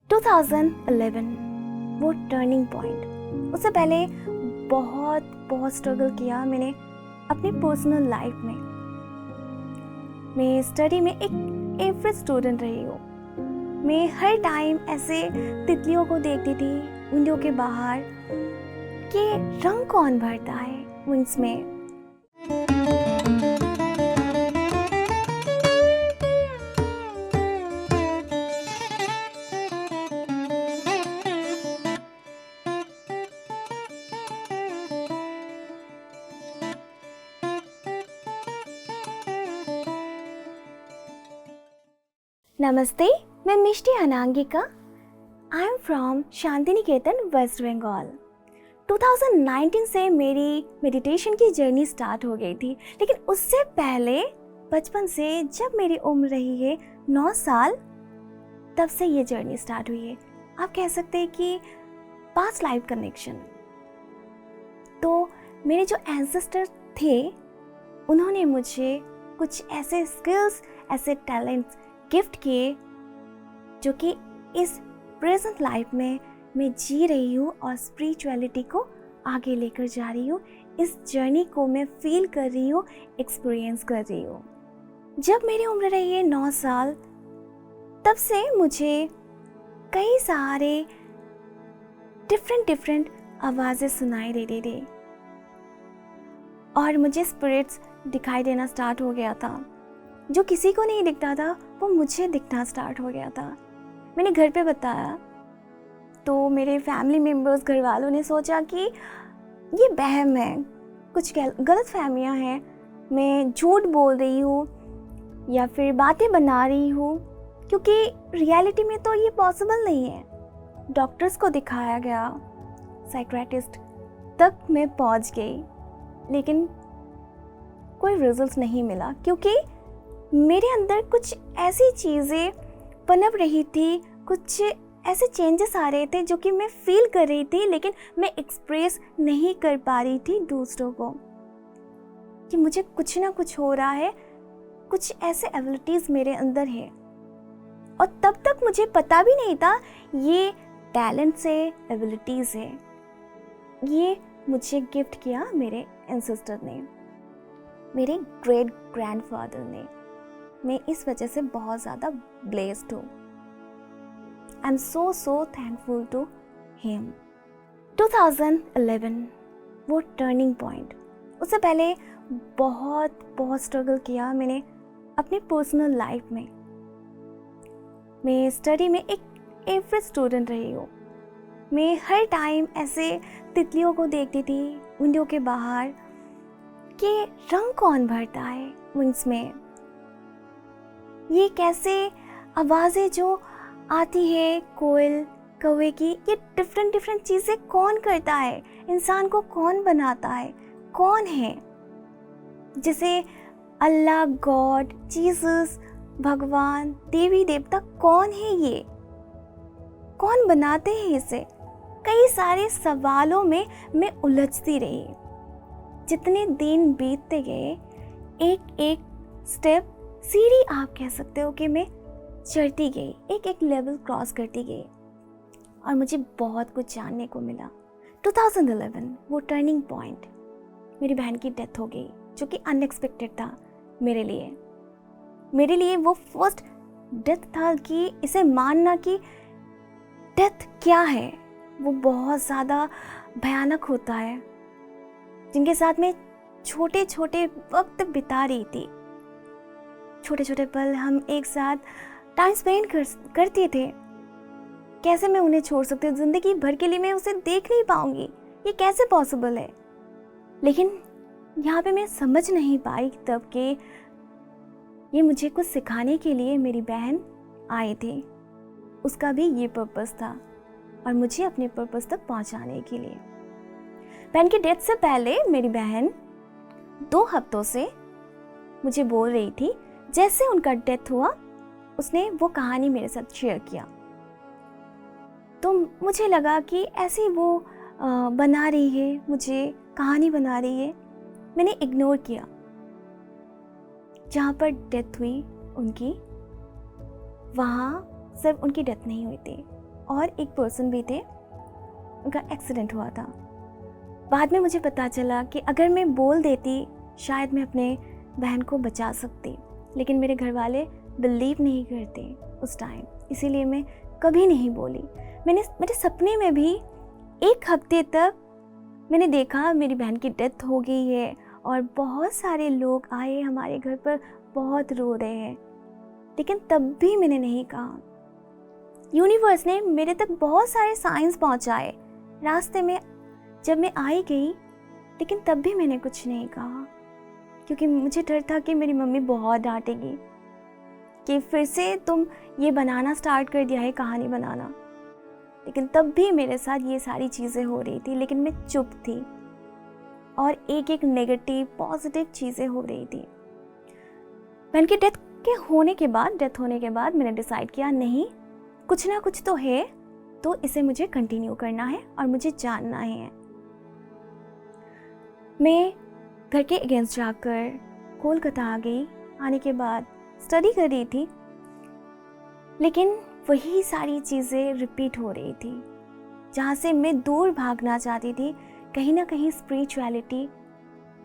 2011 वो turning point. उससे पहले बहुत बहुत स्ट्रगल किया मैंने अपनी पर्सनल लाइफ में। मैं स्टडी में एक एवरेज स्टूडेंट रही हूँ। मैं हर टाइम ऐसे तितलियों को देखती थी विंडो के बाहर कि रंग कौन भरता है विंग्स में। नमस्ते, मैं Mishti Anangika. I am from Shantiniketan, West Bengal. 2019 से मेरी मेडिटेशन की जर्नी स्टार्ट हो गई थी, लेकिन उससे पहले बचपन से जब मेरी उम्र रही है 9 साल, तब से ये जर्नी स्टार्ट हुई है। आप कह सकते हैं कि पास्ट लाइफ कनेक्शन। तो मेरे जो एंसेस्टर थे उन्होंने मुझे कुछ ऐसे स्किल्स, ऐसे टैलेंट्स गिफ्ट किए जो कि इस प्रेजेंट लाइफ में मैं जी रही हूँ और स्पिरिचुअलिटी को आगे लेकर जा रही हूँ। इस जर्नी को मैं फील कर रही हूँ, एक्सपीरियंस कर रही हूँ। जब मेरी उम्र रही है 9 साल, तब से मुझे कई सारे डिफरेंट आवाज़ें सुनाई देती थी और मुझे स्पिरिट्स दिखाई देना स्टार्ट हो गया था। जो किसी को नहीं दिखता था वो मुझे दिखना स्टार्ट हो गया था। मैंने घर पे बताया तो मेरे फैमिली मेम्बर्स, घर वालों ने सोचा कि ये वहम है, कुछ गलत फहमियाँ हैं, मैं झूठ बोल रही हूँ या फिर बातें बना रही हूँ, क्योंकि रियलिटी में तो ये पॉसिबल नहीं है। डॉक्टर्स को दिखाया गया, साइकियाट्रिस्ट तक मैं पहुँच गई, लेकिन कोई रिजल्ट नहीं मिला, क्योंकि मेरे अंदर कुछ ऐसी चीज़ें पनप रही थी, कुछ ऐसे चेंजेस आ रहे थे जो कि मैं फील कर रही थी, लेकिन मैं एक्सप्रेस नहीं कर पा रही थी दूसरों को कि मुझे कुछ ना कुछ हो रहा है, कुछ ऐसे एबिलिटीज़ मेरे अंदर है। और तब तक मुझे पता भी नहीं था ये टैलेंट्स है, एबिलिटीज़ है। ये मुझे गिफ्ट किया मेरे एंसेस्टर ने, मेरे ग्रेट ग्रैंडफादर ने। मैं इस वजह से बहुत ज़्यादा ब्लेस्ड हूँ। I am so thankful to him. 2011 वो टर्निंग पॉइंट। उससे पहले बहुत बहुत स्ट्रगल किया मैंने अपनी पर्सनल लाइफ में। मैं स्टडी में एक एवरेज स्टूडेंट रही हूँ। मैं हर टाइम ऐसे तितलियों को देखती थी विंडो के बाहर कि रंग कौन भरता है विंग्स में। ये कैसे आवाज़ें जो आती है कोयल, कौवे की, ये डिफरेंट चीज़ें कौन करता है, इंसान को कौन बनाता है, कौन है? जैसे अल्लाह, गॉड, जीसस, भगवान, देवी देवता, कौन है ये? कौन बनाते हैं इसे? कई सारे सवालों में मैं उलझती रही। जितने दिन बीतते गए, एक एक स्टेप, सीढ़ी आप कह सकते हो कि मैं चढ़ती गई, एक एक लेवल क्रॉस करती गई और मुझे बहुत कुछ जानने को मिला। 2011 वो टर्निंग पॉइंट, मेरी बहन की डेथ हो गई, जो कि अनएक्सपेक्टेड था मेरे लिए। वो फर्स्ट डेथ था कि इसे मानना कि डेथ क्या है, वो बहुत ज़्यादा भयानक होता है। जिनके साथ में छोटे छोटे वक्त बिता रही थी, छोटे छोटे पल हम एक साथ टाइम स्पेंड करते थे, कैसे मैं उन्हें छोड़ सकती हूँ? ज़िंदगी भर के लिए मैं उसे देख नहीं पाऊंगी, ये कैसे पॉसिबल है? लेकिन यहाँ पे मैं समझ नहीं पाई तब कि ये मुझे कुछ सिखाने के लिए मेरी बहन आई थी। उसका भी ये पर्पस था और मुझे अपने पर्पस तक पहुँचाने के लिए। बहन की डेथ से पहले मेरी बहन 2 हफ्तों से मुझे बोल रही थी, जैसे उनका डेथ हुआ उसने वो कहानी मेरे साथ शेयर किया। तो मुझे लगा कि ऐसे वो बना रही है, मुझे कहानी बना रही है। मैंने इग्नोर किया। जहाँ पर डेथ हुई उनकी, वहाँ सिर्फ उनकी डेथ नहीं हुई थी, और एक पर्सन भी थे, उनका एक्सीडेंट हुआ था। बाद में मुझे पता चला कि अगर मैं बोल देती शायद मैं अपने बहन को बचा सकती, लेकिन मेरे घर वाले बिलीव नहीं करते उस टाइम, इसीलिए मैं कभी नहीं बोली। मेरे सपने में भी 1 हफ्ते तक मैंने देखा मेरी बहन की डेथ हो गई है और बहुत सारे लोग आए हमारे घर पर, बहुत रो रहे हैं, लेकिन तब भी मैंने नहीं कहा। यूनिवर्स ने मेरे तक बहुत सारे साइंस पहुंचाए रास्ते में जब मैं आई गई, लेकिन तब भी मैंने कुछ नहीं कहा, क्योंकि मुझे डर था कि मेरी मम्मी बहुत डांटेगी कि फिर से तुम ये बनाना स्टार्ट कर दिया है, कहानी बनाना। लेकिन तब भी मेरे साथ ये सारी चीज़ें हो रही थी, लेकिन मैं चुप थी और एक एक नेगेटिव पॉजिटिव चीज़ें हो रही थी। बहन की डेथ होने के बाद मैंने डिसाइड किया, नहीं, कुछ ना कुछ तो है, तो इसे मुझे कंटिन्यू करना है और मुझे जानना है। मैं घर के अगेंस्ट जाकर कोलकाता आ गई। आने के बाद स्टडी कर रही थी, लेकिन वही सारी चीज़ें रिपीट हो रही थी। जहाँ से मैं दूर भागना चाहती थी, कहीं ना कहीं स्पिरिचुअलिटी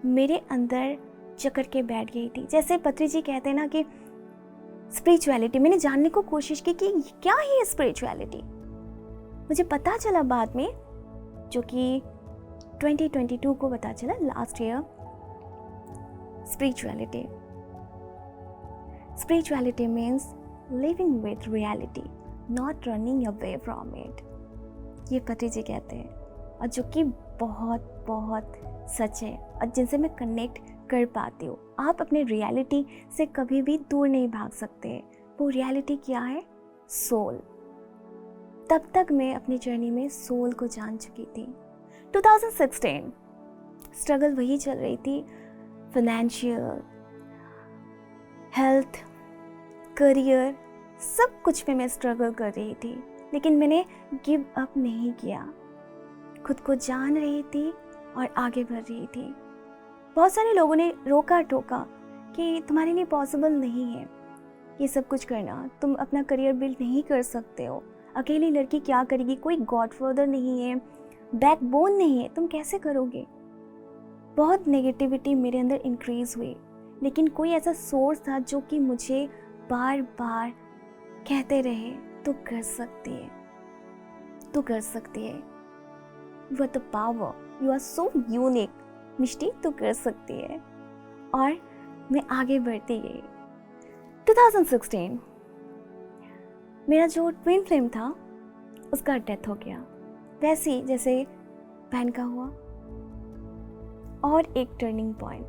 मेरे अंदर जकड़ के बैठ गई थी। जैसे पत्री जी कहते हैं ना कि स्पिरिचुअलिटी, मैंने जानने को कोशिश की कि क्या है स्पिरिचुअलिटी। मुझे पता चला बाद में, जो कि 2022 को पता चला, last year, spirituality means living with reality, not running away from it। ये पति जी कहते हैं, और जो कि बहुत बहुत सच है और जिनसे मैं कनेक्ट कर पाती हूँ। आप अपने रियलिटी से कभी भी दूर नहीं भाग सकते। वो रियलिटी क्या है? सोल। तब तक मैं अपनी जर्नी में सोल को जान चुकी थी। 2016 स्ट्रगल वही चल रही थी, फाइनेंशियल, हेल्थ, करियर, सब कुछ में मैं स्ट्रगल कर रही थी, लेकिन मैंने गिव अप नहीं किया। खुद को जान रही थी और आगे बढ़ रही थी। बहुत सारे लोगों ने रोका टोका कि तुम्हारे लिए पॉसिबल नहीं है ये सब कुछ करना, तुम अपना करियर बिल्ड नहीं कर सकते हो, अकेली लड़की क्या करेगी, कोई गॉडफादर नहीं है, बैकबोन नहीं है, तुम कैसे करोगे। बहुत नेगेटिविटी मेरे अंदर इंक्रीज हुई, लेकिन कोई ऐसा सोर्स था जो कि मुझे बार बार कहते रहे, तू कर सकती है, तू कर सकती है, you are the power, you are so unique Mishti, तू कर सकती है। और मैं आगे बढ़ती गई। 2016 मेरा जो ट्विन फ्लेम था उसका डेथ हो गया, वैसे ही जैसे बहन का हुआ। और एक टर्निंग पॉइंट,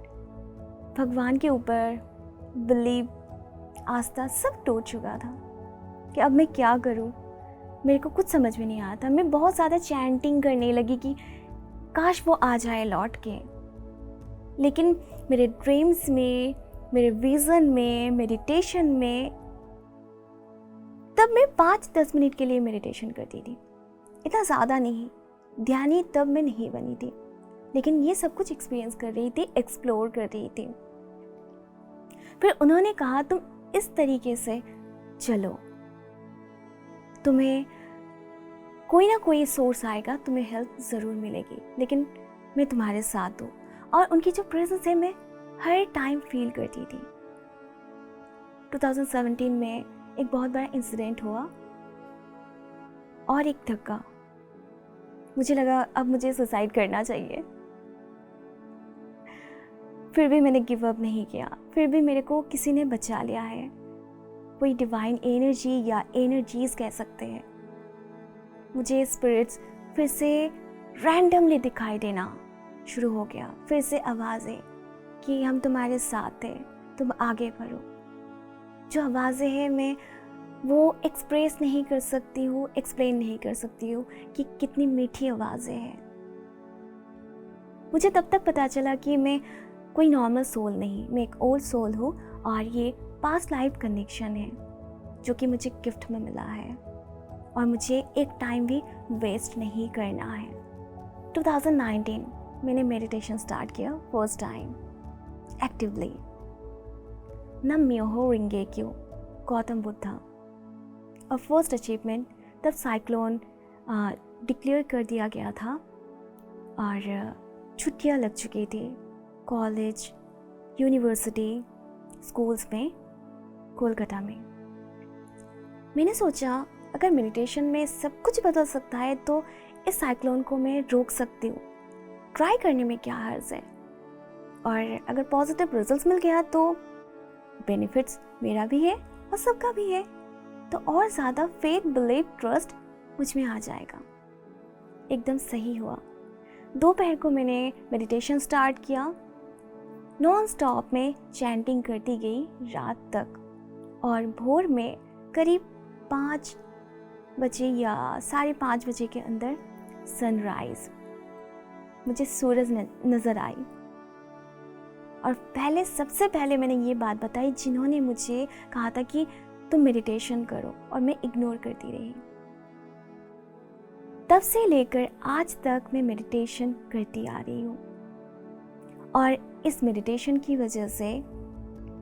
भगवान के ऊपर बिलीव, आस्था सब टूट चुका था कि अब मैं क्या करूं। मेरे को कुछ समझ में नहीं आया था। मैं बहुत ज़्यादा चैंटिंग करने लगी कि काश वो आ जाए लौट के, लेकिन मेरे ड्रीम्स में, मेरे विज़न में, मेडिटेशन में, तब मैं 5-10 मिनट के लिए मेडिटेशन करती थी, इतना ज़्यादा नहीं। ध्यानी तब मैं नहीं बनी थी, लेकिन ये सब कुछ एक्सपीरियंस कर रही थी, एक्सप्लोर कर रही थी। फिर उन्होंने कहा तुम इस तरीके से चलो, तुम्हें कोई ना कोई सोर्स आएगा, तुम्हें हेल्प ज़रूर मिलेगी, लेकिन मैं तुम्हारे साथ हूँ। और उनकी जो प्रेजेंस है मैं हर टाइम फील करती थी। 2017 में एक बहुत बड़ा इंसिडेंट हुआ और एक धक्का। मुझे लगा अब मुझे सुसाइड करना चाहिए, फिर भी मैंने गिव अप नहीं किया। फिर भी मेरे को किसी ने बचा लिया है, कोई डिवाइन एनर्जी या एनर्जीज कह सकते हैं। मुझे स्पिरिट्स फिर से रैंडमली दिखाई देना शुरू हो गया, फिर से आवाज़ें कि हम तुम्हारे साथ हैं, तुम आगे बढ़ो। जो आवाज़ें हैं मैं वो एक्सप्रेस नहीं कर सकती हूँ, एक्सप्लेन नहीं कर सकती हूँ कि कितनी मीठी आवाज़ें हैं। मुझे तब तक पता चला कि मैं कोई नॉर्मल सोल नहीं, मैं एक ओल्ड सोल हूँ और ये पास्ट लाइफ कनेक्शन है जो कि मुझे गिफ्ट में मिला है और मुझे एक टाइम भी वेस्ट नहीं करना है। 2019 मैंने मेडिटेशन स्टार्ट किया फर्स्ट टाइम एक्टिवली। नम म्योहो रिंगेक्यो, गौतम बुद्धा। और फर्स्ट अचीवमेंट तब साइक्लोन डिक्लेयर कर दिया गया था और छुट्टियां लग चुकी थी कॉलेज, यूनिवर्सिटी, स्कूल्स में, कोलकाता में। मैंने सोचा अगर मेडिटेशन में सब कुछ बदल सकता है तो इस साइक्लोन को मैं रोक सकती हूँ, ट्राई करने में क्या हर्ज है। और अगर पॉजिटिव रिजल्ट्स मिल गया तो बेनिफिट्स मेरा भी है और सबका भी है, तो और ज़्यादा फेथ, बिलीव, ट्रस्ट मुझ में आ जाएगा। एकदम सही हुआ। दोपहर को मैंने मेडिटेशन स्टार्ट किया, नॉन स्टॉप में चैंटिंग करती गई रात तक, और भोर में करीब 5 बजे या 5:30 बजे के अंदर सनराइज मुझे सूरज नज़र आई। और सबसे पहले मैंने ये बात बताई जिन्होंने मुझे कहा था कि तुम मेडिटेशन करो, और मैं इग्नोर करती रही। तब से लेकर आज तक मैं मेडिटेशन करती आ रही हूँ, और इस मेडिटेशन की वजह से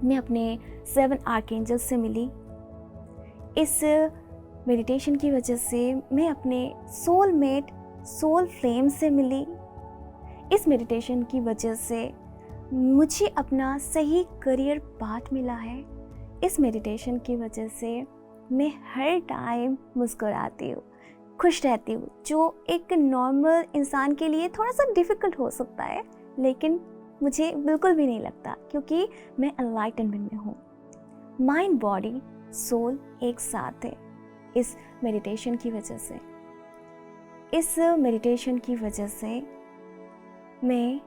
मैं अपने 7 आर्कएंजल्स से मिली। इस मेडिटेशन की वजह से मैं अपने सोलमेट, सोल फ्लेम से मिली। इस मेडिटेशन की वजह से मुझे अपना सही करियर पाथ मिला है। इस मेडिटेशन की वजह से मैं हर टाइम मुस्कुराती हूँ, खुश रहती हूँ, जो एक नॉर्मल इंसान के लिए थोड़ा सा डिफ़िकल्ट हो सकता है, लेकिन मुझे बिल्कुल भी नहीं लगता, क्योंकि मैं एनलाइटनमेंट में हूँ। माइंड, बॉडी, सोल एक साथ है इस मेडिटेशन की वजह से। इस मेडिटेशन की वजह से मैं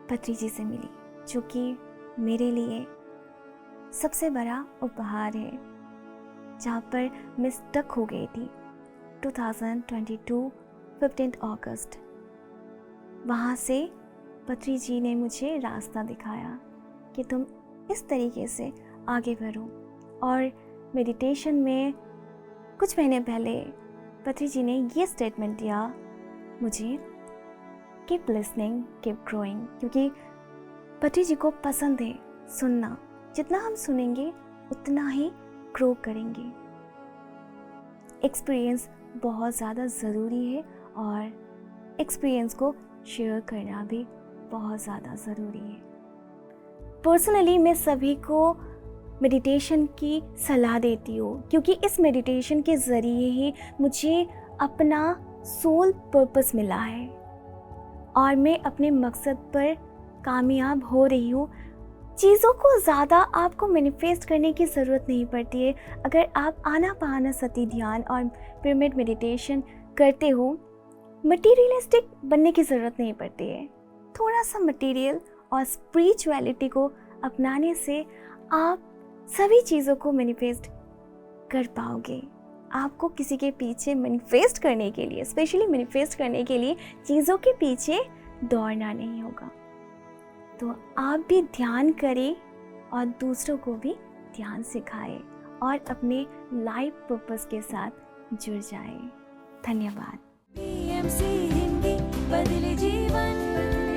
पत्री जी से मिली, जो कि मेरे लिए सबसे बड़ा उपहार है। जहाँ पर मैं स्टक हो गई थी 2022 15 अगस्त, वहाँ से पत्री जी ने मुझे रास्ता दिखाया कि तुम इस तरीके से आगे बढ़ो। और मेडिटेशन में कुछ महीने पहले पत्री जी ने ये स्टेटमेंट दिया मुझे, कीप लिसनिंग, कीप ग्रोइंग, क्योंकि पत्री जी को पसंद है सुनना। जितना हम सुनेंगे उतना ही ग्रो करेंगे। एक्सपीरियंस बहुत ज़्यादा ज़रूरी है, और एक्सपीरियंस को शेयर करना भी बहुत ज़्यादा ज़रूरी है। पर्सनली मैं सभी को मेडिटेशन की सलाह देती हूँ, क्योंकि इस मेडिटेशन के ज़रिए ही मुझे अपना सोल पर्पस मिला है, और मैं अपने मकसद पर कामयाब हो रही हूँ। चीज़ों को ज़्यादा आपको मैनिफेस्ट करने की ज़रूरत नहीं पड़ती है। अगर आप आनापानसति ध्यान और पिरामिड मेडिटेशन करते हो, मटीरियलिस्टिक बनने की ज़रूरत नहीं पड़ती है। थोड़ा सा मटीरियल और स्पिरिचुअलिटी को अपनाने से आप सभी चीज़ों को मैनिफेस्ट कर पाओगे। आपको किसी के पीछे मैनिफेस्ट करने के लिए, स्पेशली मैनिफेस्ट करने के लिए चीज़ों के पीछे दौड़ना नहीं होगा। तो आप भी ध्यान करें और दूसरों को भी ध्यान सिखाएं, और अपने लाइफ पर्पस के साथ जुड़ जाएं। धन्यवाद। PMC हिंदी बदले जीवन।